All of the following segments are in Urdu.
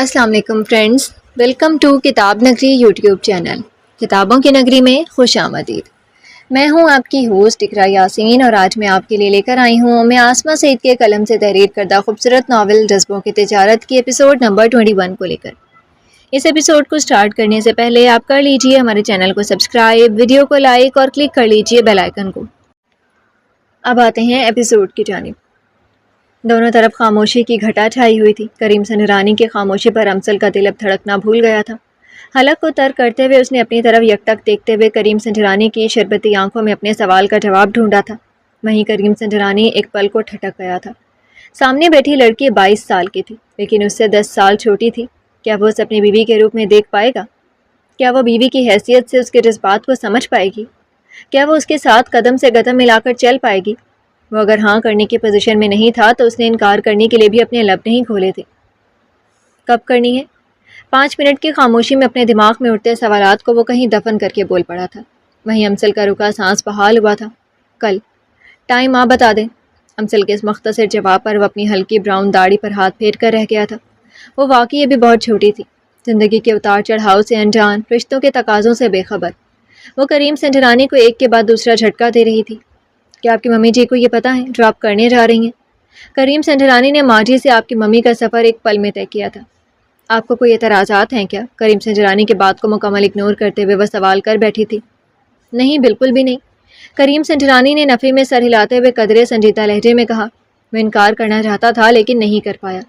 السلام علیکم فرینڈز، ویلکم ٹو کتاب نگری یوٹیوب چینل۔ کتابوں کی نگری میں خوش آمدید۔ میں ہوں آپ کی ہوسٹ اقرا یاسین، اور آج میں آپ کے لیے لے کر آئی ہوں میں آسما سعید کے قلم سے تحریر کردہ خوبصورت ناول جذبوں کی تجارت کی ایپیسوڈ نمبر 21 کو لے کر۔ اس ایپیسوڈ کو سٹارٹ کرنے سے پہلے آپ کر لیجئے ہمارے چینل کو سبسکرائب، ویڈیو کو لائک اور کلک کر لیجئے بیل آئیکن کو۔ اب آتے ہیں ایپیسوڈ کی جانب۔ دونوں طرف خاموشی کی گھٹا چھائی ہوئی تھی۔ کریم سنجرانی کی خاموشی پر امسل کا دل اب دھڑکنا بھول گیا تھا۔ حلق کو تر کرتے ہوئے اس نے اپنی طرف یکٹک دیکھتے ہوئے کریم سنجرانی کی شربتی آنکھوں میں اپنے سوال کا جواب ڈھونڈا تھا۔ وہیں کریم سنجرانی ایک پل کو ٹھٹک گیا تھا۔ سامنے بیٹھی لڑکی 22 سال کی تھی، لیکن اس سے 10 سال چھوٹی تھی۔ کیا وہ اسے اپنی بیوی کے روپ میں دیکھ پائے گا؟ کیا وہ بیوی کی حیثیت سے اس کے جذبات کو سمجھ پائے گی؟ کیا وہ اس کے ساتھ قدم سے قدم ملا کر چل پائے گی؟ وہ اگر ہاں کرنے کی پوزیشن میں نہیں تھا تو اس نے انکار کرنے کے لیے بھی اپنے لب نہیں کھولے تھے۔ کب کرنی ہے؟ 5 منٹ کی خاموشی میں اپنے دماغ میں اٹھتے سوالات کو وہ کہیں دفن کر کے بول پڑا تھا۔ وہیں امسل کا رکا سانس بحال ہوا تھا۔ کل۔ ٹائم آپ بتا دیں۔ امسل کے اس مختصر جواب پر وہ اپنی ہلکی براؤن داڑھی پر ہاتھ پھیر کر رہ گیا تھا۔ وہ واقعی ابھی بہت چھوٹی تھی، زندگی کے اتار چڑھاؤ سے انجان، رشتوں کے تقاضوں سے بے خبر۔ وہ کریم سنجرانی کو ایک کے بعد دوسرا جھٹکا دے رہی تھی۔ کیا آپ کی ممی جی کو یہ پتہ ہے جو آپ کرنے جا رہی ہیں؟ کریم سنجرانی نے ماں جی سے آپ کی ممی کا سفر ایک پل میں طے کیا تھا۔ آپ کو کوئی اعتراضات ہیں کیا؟ کریم سنجرانی کی بات کو مکمل اگنور کرتے ہوئے وہ سوال کر بیٹھی تھی۔ نہیں، بالکل بھی نہیں۔ کریم سنجرانی نے نفی میں سر ہلاتے ہوئے قدرے سنجیدہ لہجے میں کہا۔ وہ انکار کرنا چاہتا تھا لیکن نہیں کر پایا۔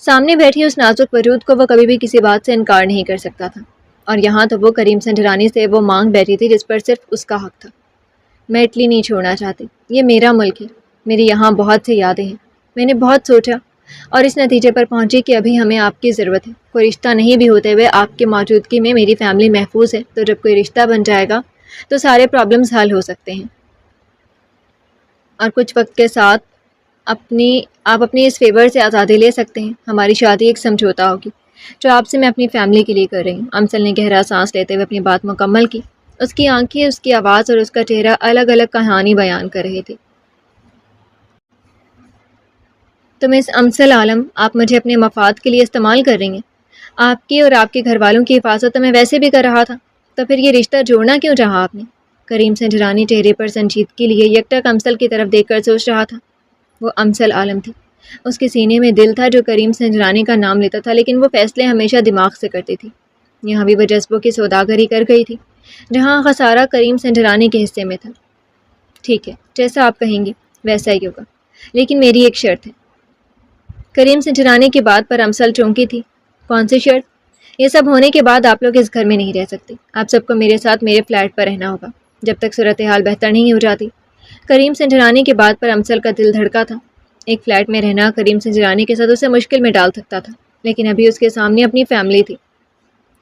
سامنے بیٹھی اس نازک وجود کو وہ کبھی بھی کسی بات سے انکار نہیں کر سکتا تھا، اور یہاں تو وہ کریم سنجرانی سے وہ مانگ بیٹھی تھی جس پر صرف اس کا حق تھا۔ میں اٹلی نہیں چھوڑنا چاہتی، یہ میرا ملک ہے، میری یہاں بہت سی یادیں ہیں۔ میں نے بہت سوچا اور اس نتیجے پر پہنچی کہ ابھی ہمیں آپ کی ضرورت ہے۔ کوئی رشتہ نہیں بھی ہوتے ہوئے آپ کی موجودگی میں میری فیملی محفوظ ہے، تو جب کوئی رشتہ بن جائے گا تو سارے پرابلمز حل ہو سکتے ہیں، اور کچھ وقت کے ساتھ آپ اپنی اس فیور سے آزادی لے سکتے ہیں۔ ہماری شادی ایک سمجھوتا ہوگی جو آپ سے میں اپنی فیملی کے لیے کر رہی ہوں۔ امسل نے گہرا سانس لیتے ہوئے اپنی بات مکمل کی۔ اس کی آنکھیں، اس کی آواز اور اس کا چہرہ الگ الگ کہانی بیان کر رہے تھے۔ تو مس امسل عالم، آپ مجھے اپنے مفاد کے لیے استعمال کر رہی ہیں۔ آپ کی اور آپ کے گھر والوں کی حفاظت تو میں ویسے بھی کر رہا تھا، تو پھر یہ رشتہ جوڑنا کیوں چاہا آپ نے؟ کریم سنجرانی چہرے پر سنجیدگی لیے یکٹک امسل کی طرف دیکھ کر سوچ رہا تھا۔ وہ امسل عالم تھی، اس کے سینے میں دل تھا جو کریم سنجرانی کا نام لیتا تھا، لیکن وہ فیصلے ہمیشہ دماغ سے کرتی تھی۔ یہاں بھی وہ جذبوں کی سوداگری کر گئی تھی، جہاں خسارہ کریم سنجرانی کے حصے میں تھا۔ ٹھیک ہے، جیسا آپ کہیں گے ویسا ہی ہوگا، لیکن میری ایک شرط ہے۔ کریم سنجرانی کی بات پر امسل چونکی تھی۔ کون سی شرط؟ یہ سب ہونے کے بعد آپ لوگ اس گھر میں نہیں رہ سکتے۔ آپ سب کو میرے ساتھ میرے فلیٹ پر رہنا ہوگا جب تک صورتحال بہتر نہیں ہو جاتی۔ کریم سنجرانی کی بات پر امسل کا دل دھڑکا تھا۔ ایک فلیٹ میں رہنا کریم سنجرانی کے ساتھ اسے مشکل میں ڈال سکتا تھا، لیکن ابھی اس کے سامنے اپنی فیملی تھی۔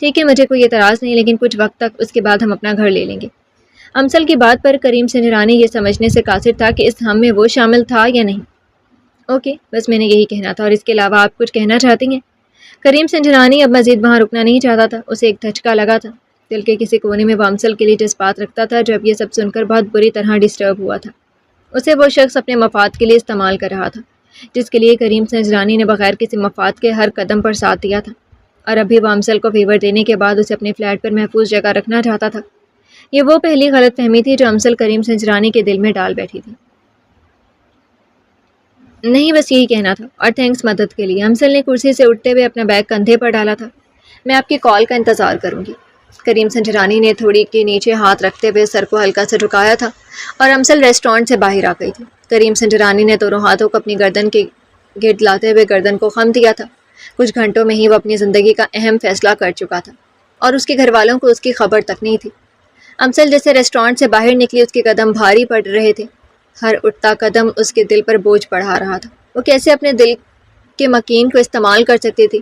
ٹھیک ہے، مجھے کوئی اعتراض نہیں، لیکن کچھ وقت تک، اس کے بعد ہم اپنا گھر لے لیں گے۔ امسل کی بات پر کریم سنجرانی یہ سمجھنے سے قاصر تھا کہ اس ہم میں وہ شامل تھا یا نہیں۔ اوکے، بس میں نے یہی کہنا تھا، اور اس کے علاوہ آپ کچھ کہنا چاہتی ہیں؟ کریم سنجرانی اب مزید وہاں رکنا نہیں چاہتا تھا۔ اسے ایک دھچکا لگا تھا۔ دل کے کسی کونے میں وہ امسل کے لیے جذبات رکھتا تھا جو اب یہ سب سن کر بہت بری طرح ڈسٹرب ہوا تھا۔ اسے وہ شخص اپنے مفاد کے لیے استعمال کر رہا تھا، جس کے لیے کریم سنجرانی نے بغیر کسی مفاد کے ہر قدم پر ساتھ دیا تھا، اور ابھی وہ امسل کو فیور دینے کے بعد اسے اپنے فلیٹ پر محفوظ جگہ رکھنا چاہتا تھا۔ یہ وہ پہلی غلط فہمی تھی جو امسل کریم سنجرانی کے دل میں ڈال بیٹھی تھی۔ نہیں، بس یہی کہنا تھا، اور تھینکس مدد کے لیے۔ امسل نے کرسی سے اٹھتے ہوئے اپنا بیگ کندھے پر ڈالا تھا۔ میں آپ کی کال کا انتظار کروں گی۔ کریم سنجرانی نے تھوڑی کے نیچے ہاتھ رکھتے ہوئے سر کو ہلکا سے جھکایا تھا، اور امسل ریسٹورنٹ سے باہر آ گئی تھی۔ کریم سنجرانی نے دونوں ہاتھوں کو اپنی گردن کے گرد لاتے ہوئے گردن کو خم دیا تھا۔ کچھ گھنٹوں میں ہی وہ اپنی زندگی کا اہم فیصلہ کر چکا تھا، اور اس کے گھر والوں کو اس کی خبر تک نہیں تھی۔ امسل جیسے ریسٹورنٹ سے باہر نکلی، اس کے قدم بھاری پڑ رہے تھے۔ ہر اٹھتا قدم اس کے دل پر بوجھ بڑھا رہا تھا۔ وہ کیسے اپنے دل کے مکین کو استعمال کر سکتی تھی؟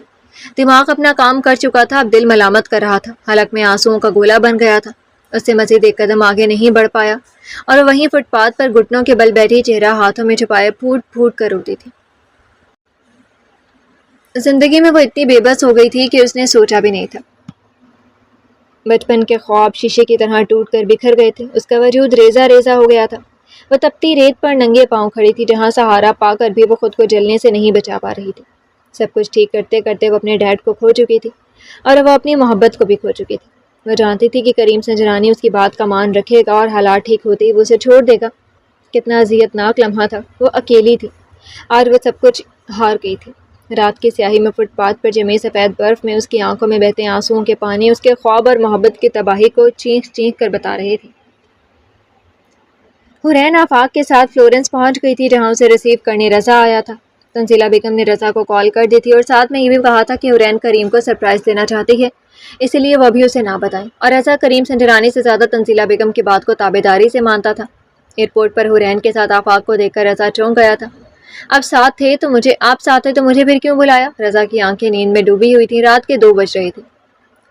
دماغ اپنا کام کر چکا تھا، اب دل ملامت کر رہا تھا۔ حلق میں آنسوؤں کا گولا بن گیا تھا۔ اس سے مزید ایک قدم آگے نہیں بڑھ پایا، اور وہیں فٹ پاتھ پر گھٹنوں کے بل بیٹھی، چہرہ ہاتھوں میں چھپائے پھوٹ پھوٹ کر روتی تھی۔ زندگی میں وہ اتنی بے بس ہو گئی تھی کہ اس نے سوچا بھی نہیں تھا۔ بچپن کے خواب شیشے کی طرح ٹوٹ کر بکھر گئے تھے۔ اس کا وجود ریزہ ریزہ ہو گیا تھا۔ وہ تپتی ریت پر ننگے پاؤں کھڑی تھی، جہاں سہارا پا کر بھی وہ خود کو جلنے سے نہیں بچا پا رہی تھی۔ سب کچھ ٹھیک کرتے کرتے وہ اپنے ڈیڈ کو کھو چکی تھی اور وہ اپنی محبت کو بھی کھو چکی تھی۔ وہ جانتی تھی کہ کریم سنجرانی اس کی بات کا مان رکھے گا اور حالات ٹھیک ہوتے ہی وہ اسے چھوڑ دے گا۔ کتنا اذیت ناک لمحہ تھا، وہ اکیلی تھی اور وہ سب کچھ ہار گئی تھی۔ رات کی سیاہی میں فٹ پاتھ پر جمی سفید برف میں اس کی آنکھوں میں بہتے آنسوؤں کے پانی اس کے خواب اور محبت کی تباہی کو چینخ چینخ کر بتا رہے تھے۔ حورین آفاق کے ساتھ فلورنس پہنچ گئی تھی جہاں اسے ریسیو کرنے رضا آیا تھا۔ تنزیلہ بیگم نے رضا کو کال کر دی تھی اور ساتھ میں یہ بھی کہا تھا کہ حورین کریم کو سرپرائز دینا چاہتی ہے، اسی لیے وہ بھی اسے نہ بتائیں، اور رضا کریم سنجرانی سے زیادہ تنزیلہ بیگم کی بات کو تابعداری سے مانتا تھا۔ ایئرپورٹ پر حورین کے ساتھ آفاق کو دیکھ کر رضا چونک گیا تھا۔ آپ ساتھ تھے تو مجھے پھر کیوں بلایا؟ رضا کی آنکھیں نیند میں ڈوبی ہوئی تھیں۔ رات کے 2 بج رہے تھے۔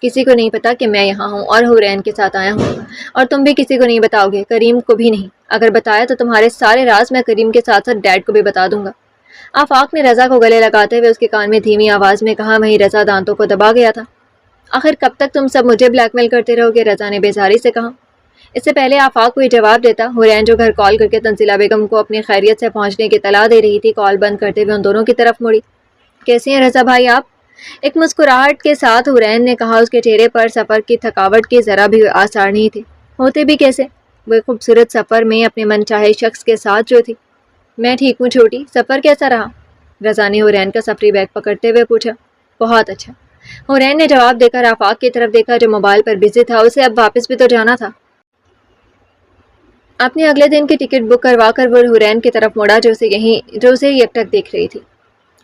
کسی کو نہیں پتا کہ میں یہاں ہوں اور حورین کے ساتھ آیا ہوں، اور تم بھی کسی کو نہیں بتاؤ گے، کریم کو بھی نہیں۔ اگر بتایا تو تمہارے سارے راز میں کریم کے ساتھ ساتھ ڈیڈ کو بھی بتا دوں گا۔ آفاق نے رضا کو گلے لگاتے ہوئے اس کے کان میں دھیمی آواز میں کہا، وہیں رضا دانتوں کو دبا گیا تھا۔ آخر کب تک تم سب مجھے بلیک میل کرتے رہو گے؟ رضا نے بیزاری سے کہا۔ اس سے پہلے آفاق کوئی جواب دیتا، حورین جو گھر کال کر کے تنزیلہ بیگم کو اپنی خیریت سے پہنچنے کی اطلاع دے رہی تھی، کال بند کرتے ہوئے ان دونوں کی طرف مڑی۔ کیسے ہیں رضا بھائی آپ؟ ایک مسکراہٹ کے ساتھ حورین نے کہا۔ اس کے چہرے پر سفر کی تھکاوٹ کی ذرا بھی آثار نہیں تھے۔ ہوتے بھی کیسے؟ وہ ایک خوبصورت سفر میں اپنے من چاہے شخص کے ساتھ جو تھی۔ میں ٹھیک ہوں چھوٹی، سفر کیسا رہا؟ رضا نے حورین کا سفری بیگ پکڑتے ہوئے پوچھا۔ بہت اچھا، حورین نے جواب دے کر آفاق کی طرف دیکھا جو موبائل پر بزی تھا۔ اسے اب واپس بھی تو جانا تھا۔ اپنے اگلے دن کی ٹکٹ بک کروا کر وہ حورین کی طرف مڑا جو اسے یکٹک دیکھ رہی تھی۔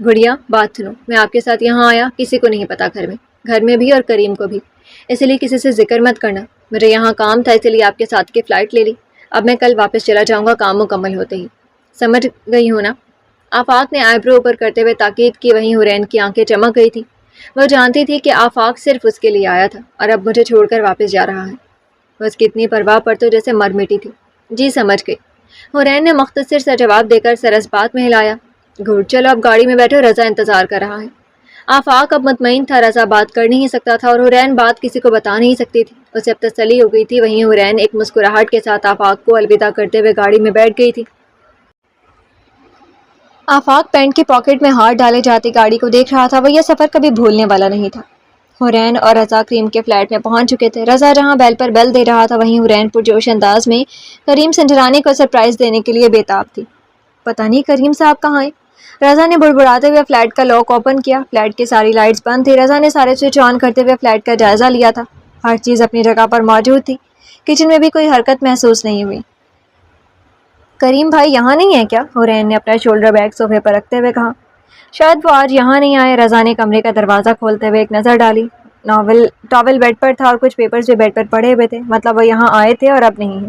گڑیا بات سنو، میں آپ کے ساتھ یہاں آیا، کسی کو نہیں پتا گھر میں بھی اور کریم کو بھی، اس لیے کسی سے ذکر مت کرنا۔ مجھے یہاں کام تھا، اس لیے آپ کے ساتھ کی فلائٹ لے لی۔ اب میں کل واپس چلا جاؤں گا کام مکمل ہوتے ہی۔ سمجھ گئی ہو نا؟ آفاق نے آئی برو اوپر کرتے ہوئے تاکید کی۔ وہیں حورین کی آنکھیں چمک گئی تھیں۔ وہ جانتی تھی کہ آفاق صرف اس کے لیے آیا تھا اور اب مجھے چھوڑ کر واپس جا رہا ہے۔ وہ اس کی اتنی پرواہ پر تو جیسے مر مٹی تھی۔ جی سمجھ گئی، حورین نے مختصر سا جواب دے کر سر اس بات میں ہلایا۔ گڈ، چلو اب گاڑی میں بیٹھو، رضا انتظار کر رہا ہے۔ آفاق اب مطمئن تھا رضا بات کر نہیں سکتا تھا اور حورین بات کسی کو بتا نہیں سکتی تھی۔ اسے اب تسلی ہو گئی تھی۔ وہیں حورین ایک مسکراہٹ کے ساتھ آفاق کو الوداع کرتے ہوئے گاڑی میں بیٹھ گئی تھی۔ آفاق پینٹ کی پاکٹ میں ہاتھ ڈالے جاتی گاڑی کو دیکھ رہا تھا۔ وہ یہ سفر کبھی بھولنے والا نہیں تھا۔ حورین اور رضا کریم کے فلیٹ میں پہنچ چکے تھے۔ رضا جہاں بیل پر بیل دے رہا تھا، وہیں حورین پرجوش انداز میں کریم سنجرانی کو سرپرائز دینے کے لیے بےتاب تھی۔ پتہ نہیں کریم صاحب کہاں ہیں؟ رضا نے بڑبڑاتے ہوئے فلیٹ کا لاک اوپن کیا۔ فلیٹ کی ساری لائٹس بند تھی۔ رضا نے سارے سوئچ آن کرتے ہوئے فلیٹ کا جائزہ لیا تھا۔ ہر چیز اپنی جگہ پر موجود تھی۔ کچن میں بھی کوئی حرکت محسوس نہیں ہوئی۔ کریم بھائی یہاں نہیں ہے کیا؟ حورین نے اپنا شولڈر بیگ صوفے پر رکھتے ہوئے کہا۔ شاید وہ آج یہاں نہیں آئے۔ رضا نے کمرے کا دروازہ کھولتے ہوئے ایک نظر ڈالی۔ ٹاول بیڈ پر تھا اور کچھ پیپرز بھی بیڈ پر پڑے ہوئے تھے، مطلب وہ یہاں آئے تھے اور اب نہیں ہیں۔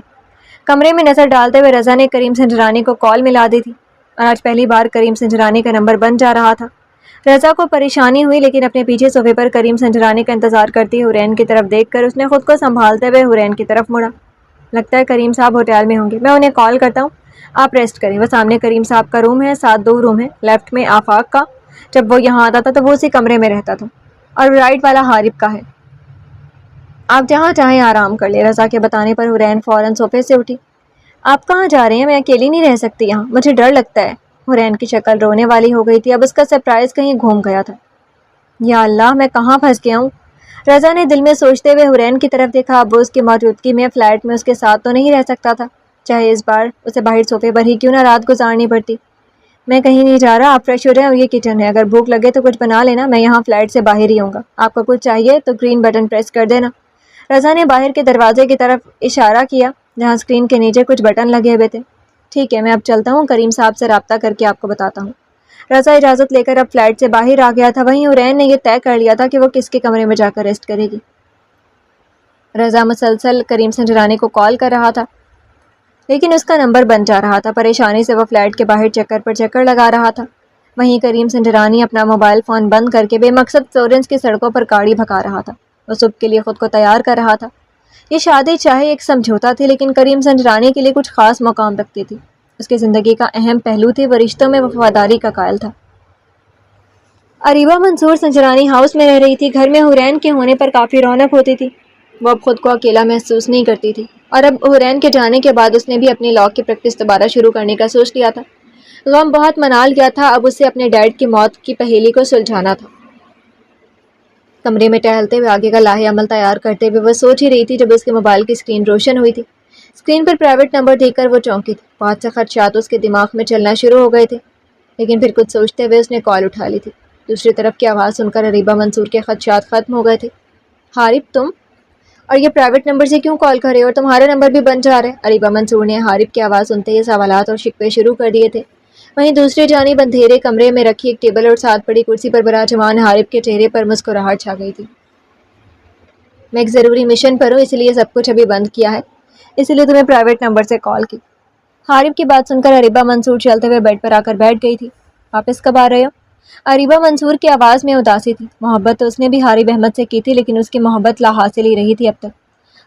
کمرے میں نظر ڈالتے ہوئے رضا نے کریم سنجرانی کو کال ملا دی تھی اور آج پہلی بار کریم سنجرانی کا نمبر بند جا رہا تھا۔ رضا کو پریشانی ہوئی، لیکن اپنے پیچھے صوفے پر کریم سنجرانی کا انتظار کرتی حورین کی طرف دیکھ کر اس نے خود کو سنبھالتے ہوئے حورین کی طرف مڑا۔ لگتا ہے کریم صاحب ہوٹل میں ہوں گے، میں انہیں کال کرتا ہوں، آپ ریسٹ کریں۔ وہ سامنے کریم صاحب کا روم ہے، ساتھ 2 روم ہیں، لیفٹ میں آفاق کا، جب وہ یہاں آتا تھا تو وہ اسی کمرے میں رہتا تھا، اور رائٹ والا حارب کا ہے۔ آپ جہاں چاہیں آرام کر لیں۔ رضا کے بتانے پر حورین فوراً صوفے سے اٹھی۔ آپ کہاں جا رہے ہیں؟ میں اکیلی نہیں رہ سکتی یہاں، مجھے ڈر لگتا ہے۔ حورین کی شکل رونے والی ہو گئی تھی، اب اس کا سرپرائز کہیں گھوم گیا تھا۔ یا اللہ، میں کہاں پھنس گیا ہوں؟ رضا نے دل میں سوچتے ہوئے حورین کی طرف دیکھا۔ اب وہ اس کی موجودگی میں فلیٹ میں اس کے ساتھ تو نہیں رہ سکتا تھا، چاہے اس بار اسے باہر صوفے پر ہی کیوں نہ رات گزارنی پڑتی۔ میں کہیں نہیں جا رہا، آپ فریش ہو جائیں اور یہ کچن ہے، اگر بھوک لگے تو کچھ بنا لینا، میں یہاں فلیٹ سے باہر ہی ہوں گا، آپ کو کچھ چاہیے تو گرین بٹن پریس کر دینا۔ رضا نے باہر کے دروازے کی طرف اشارہ کیا جہاں اسکرین کے نیچے کچھ بٹن لگے ہوئے تھے۔ ٹھیک ہے، میں اب چلتا ہوں، کریم صاحب سے رابطہ کر کے آپ کو بتاتا ہوں۔ رضا اجازت لے کر اب فلیٹ سے باہر آ گیا تھا۔ وہیں حورین نے یہ طے کر لیا تھا کہ وہ کس کے کمرے میں جا کر ریسٹ کرے گی۔ رضا مسلسل کریم سنجرانی کو کال کر رہا تھا، لیکن اس کا نمبر بند جا رہا تھا۔ پریشانی سے وہ فلیٹ کے باہر چکر پر چکر لگا رہا تھا۔ وہیں کریم سنجرانی اپنا موبائل فون بند کر کے بے مقصد فلورنس کی سڑکوں پر گاڑی بھگا رہا تھا۔ وہ صبح کے لیے خود کو تیار کر رہا تھا۔ یہ شادی چاہے ایک سمجھوتا تھی، لیکن کریم سنجرانی کے لیے کچھ خاص مقام رکھتی تھی۔ اس کی زندگی کا اہم پہلو تھی، وہ رشتوں میں وفاداری کا قائل تھا۔ اریبہ منصور سنجرانی ہاؤس میں رہ رہی تھی۔ گھر میں حورین کے ہونے پر کافی رونق ہوتی تھی۔ وہ اب خود کو اکیلا محسوس نہیں کرتی تھی، اور اب حورین کے جانے کے بعد اس نے بھی اپنی لاء کی پریکٹس دوبارہ شروع کرنے کا سوچ لیا تھا۔ غم بہت منال گیا تھا، اب اسے اپنے ڈیڈ کی موت کی پہیلی کو سلجھانا تھا۔ کمرے میں ٹہلتے ہوئے آگے کا لاہے عمل تیار کرتے ہوئے وہ سوچ ہی رہی تھی جب اس کے موبائل کی اسکرین روشن ہوئی تھی۔ اسکرین پر پرائیویٹ نمبر دیکھ کر وہ چونکی تھی۔ بہت سے خدشات اس کے دماغ میں چلنا شروع ہو گئے تھے، لیکن پھر کچھ سوچتے ہوئے اس نے کال اٹھا لی تھی۔ دوسری طرف کی آواز سن کر اریبہ منصور کے خدشات ختم ہو گئے تھے۔ حارب تم؟ اور یہ پرائیویٹ نمبر سے کیوں کال کر رہے ہو؟ اور تمہارا نمبر بھی بند جا رہا ہے۔ اریبہ منصور نے حارب کی آواز سنتے ہی سوالات اور شکوے شروع کر دیے تھے۔ وہیں دوسری جانب اندھیرے کمرے میں رکھی ایک ٹیبل اور ساتھ پڑی کرسی پر براجمان حارب کے چہرے پر مسکراہٹ چھا گئی تھی۔ میں ایک ضروری مشن پر ہوں، اس لیے سب کچھ ابھی بند کیا ہے، اسی لیے تمہیں پرائیویٹ نمبر سے کال کی۔ حارب کی بات سن کر اریبہ منصور چلتے ہوئے بیڈ پر آ کر بیٹھ گئی تھی۔ واپس کب آ رہے ہو؟ اریبہ منصور کی آواز میں اداسی تھی۔ محبت تو اس نے بھی حارب احمد سے کی تھی، لیکن اس کی محبت لا حاصل ہی رہی تھی اب تک۔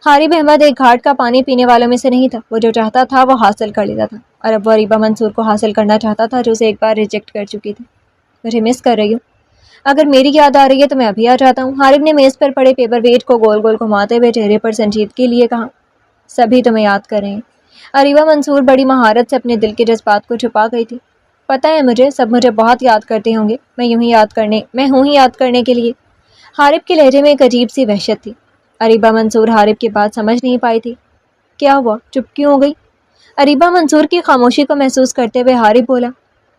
حارب احمد ایک گھاٹ کا پانی پینے والوں میں سے نہیں تھا، وہ جو چاہتا تھا وہ حاصل کر لیتا تھا، اور اب وہ اریبہ منصور کو حاصل کرنا چاہتا تھا جو اسے ایک بار ریجیکٹ کر چکی تھی۔ مجھے مس کر رہی ہوں؟ اگر میری یاد آ رہی ہے تو میں ابھی آ جاتا ہوں۔ حارب نے میز پر پڑے پیپر ویٹ کو گول گول گھماتے ہوئے چہرے پر سنجیدگی لیے کہا۔ سبھی تمہیں یاد کر رہے ہیں۔ اریبہ منصور بڑی مہارت سے اپنے دل کے جذبات کو چھپا گئی تھی۔ پتہ ہے مجھے، سب مجھے بہت یاد کرتے ہوں گے، میں ہوں ہی یاد کرنے کے لیے۔ حارب کے لہجے میں ایک عجیب سی وحشت تھی۔ اریبہ منصور حارب کی بات سمجھ نہیں پائی تھی۔ کیا ہوا؟ چپ کیوں ہو گئی؟ اریبہ منصور کی خاموشی کو محسوس کرتے ہوئے حارب بولا،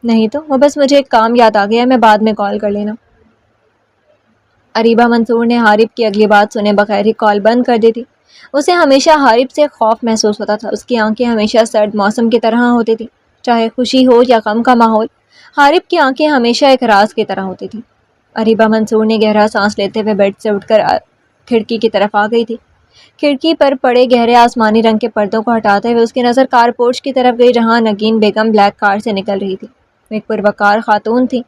نہیں تو وہ بس مجھے ایک کام یاد آ گیا، میں بعد میں کال کر لینا۔ اریبہ منصور نے حارب کی اگلی بات سنے بغیر ہی کال بند کر دی تھی۔ اسے ہمیشہ حارب سے خوف محسوس ہوتا تھا۔ اس کی آنکھیں ہمیشہ سرد موسم کی طرح ہوتی تھی، چاہے خوشی ہو یا غم کا ماحول۔ حارب کی آنکھیں ہمیشہ ایک راز کی طرح ہوتی تھیں۔ اریبہ منصور نے گہرا سانس لیتے ہوئے بیڈ سے اٹھ کر کھڑکی کی طرف آ گئی تھی۔ کھڑکی پر پڑے گہرے آسمانی رنگ کے پردوں کو ہٹاتے ہوئے اس کی نظر کار پورچ کی طرف گئی جہاں نگین بیگم بلیک کار سے نکل رہی تھی۔ وہ ایک پروقار خاتون تھی،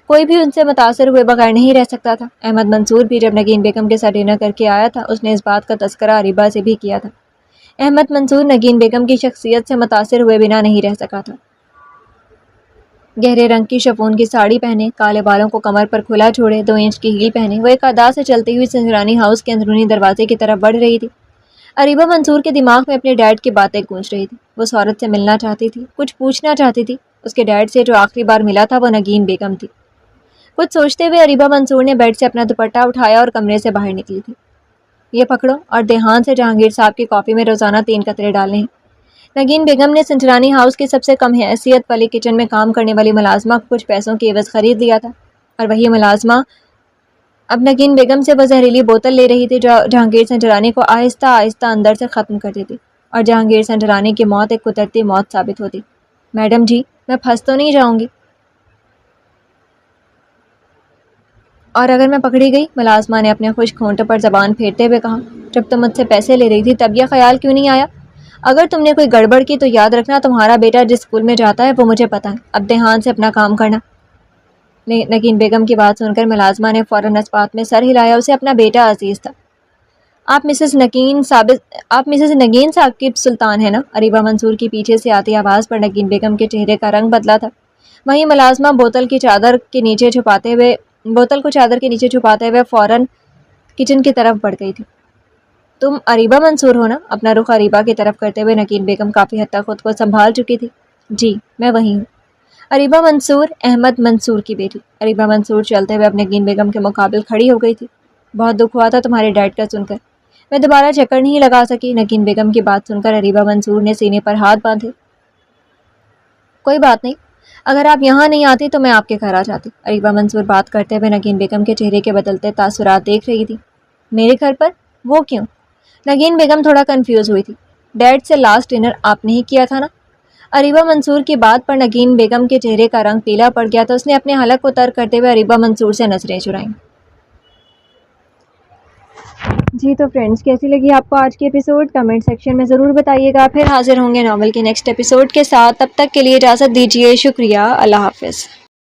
کوئی بھی ان سے متاثر ہوئے بغیر نہیں رہ سکتا تھا۔ احمد منصور بھی جب نگین بیگم کے ساتھ ڈنر کر کے آیا تھا، اس نے اس بات کا تذکرہ اریبہ سے بھی کیا تھا۔ احمد منصور نگین بیگم کی شخصیت سے متاثر ہوئے بنا نہیں رہ سکا تھا۔ گہرے رنگ کی شفون کی ساڑی پہنے، کالے بالوں کو کمر پر کھلا چھوڑے، 2 انچ کی ہیل پہنے، وہ ایک ادا سے چلتی ہوئی سنجرانی ہاؤس کے اندرونی دروازے کی طرف بڑھ رہی تھی۔ اریبہ منصور کے دماغ میں اپنے ڈیڈ کی باتیں گونج رہی تھی۔ وہ اس عورت سے ملنا چاہتی تھی، کچھ پوچھنا چاہتی تھی۔ اس کے ڈیڈ سے جو آخری بار ملا تھا وہ نگین بیگم تھی۔ کچھ سوچتے ہوئے اریبہ منصور نے بیڈ سے اپنا دوپٹہ اٹھایا اور کمرے سے باہر نکلی تھی۔ یہ پکڑو اور دیہان سے جہانگیر صاحب کی کافی میں روزانہ 3 قطرے ڈالنے ہیں۔ نگین بیگم نے سنجرانی ہاؤس کی سب سے کم حیثیت والی کچن میں کام کرنے والی ملازمہ کو کچھ پیسوں کی عوض خرید لیا تھا، اور وہی ملازمہ اب نگین بیگم سے وہ زہریلی بوتل لے رہی تھی جو جہانگیر سنجرانی کو آہستہ آہستہ اندر سے ختم کر دیتی، اور جہانگیر سنجرانی کی موت ایک قدرتی موت ثابت ہوتی۔ میڈم جی، میں پھنس تو نہیں جاؤں گی؟ اور اگر میں پکڑی گئی؟ ملازمہ نے اپنے خشک ہونٹوں پر زبان پھیرتے ہوئے کہا۔ جب تم مجھ سے پیسے لے رہی تھی تب یہ خیال کیوں نہیں آیا؟ اگر تم نے کوئی گڑبڑ کی تو یاد رکھنا تمہارا بیٹا جس اسکول میں جاتا ہے وہ مجھے پتہ ہے۔ اب دھیان سے اپنا کام کرنا۔ نگین بیگم کی بات سن کر ملازمہ نے فوراً اس بات میں سر ہلایا، اسے اپنا بیٹا عزیز تھا۔ آپ مسز نگین ثاقب سلطان ہیں نا؟ اریبہ منصور کی پیچھے سے آتی آواز پر نگین بیگم کے چہرے کا رنگ بدلا تھا۔ وہیں ملازمہ بوتل کو چادر کے نیچے چھپاتے ہوئے فوراً کچن کی طرف بڑھ گئی تھی۔ تم اریبہ منصور ہو نا؟ اپنا رخ اریبہ کی طرف کرتے ہوئے نگین بیگم کافی حد تک خود کو سنبھال چکی تھی۔ جی، میں وہی ہوں، اریبہ منصور، احمد منصور کی بیٹی۔ اریبہ منصور چلتے ہوئے اب نگین بیگم کے مقابل کھڑی ہو گئی تھی۔ بہت دکھ ہوا تھا تمہارے ڈیڈ کا سن کر، میں دوبارہ چکر نہیں لگا سکی۔ نگین بیگم کی بات سن کر اریبہ منصور نے سینے پر ہاتھ باندھے۔ کوئی بات نہیں، اگر آپ یہاں نہیں آتی تو میں آپ کے گھر آ جاتی۔ اریبہ منصور بات کرتے ہوئے نگین بیگم کے چہرے کے بدلتے تاثرات دیکھ رہی تھی۔ میرے گھر پر؟ وہ کیوں؟ نگین بیگم تھوڑا کنفیوز ہوئی تھی۔ ڈیڈ سے لاسٹ ڈنر آپ نے ہی کیا تھا نا؟ اریبہ منصور کی بات پر نگین بیگم کے چہرے کا رنگ پیلا پڑ گیا تو اس نے اپنے حلق کو ترک کرتے ہوئے اریبہ منصور سے نظریں چرائیں۔ جی تو فرینڈز، کیسی لگی آپ کو آج کی ایپیسوڈ؟ کمنٹ سیکشن میں ضرور بتائیے گا۔ پھر حاضر ہوں گے ناول کے نیکسٹ ایپیسوڈ کے ساتھ، تب تک کے لیے اجازت دیجیے۔ شکریہ، اللہ حافظ۔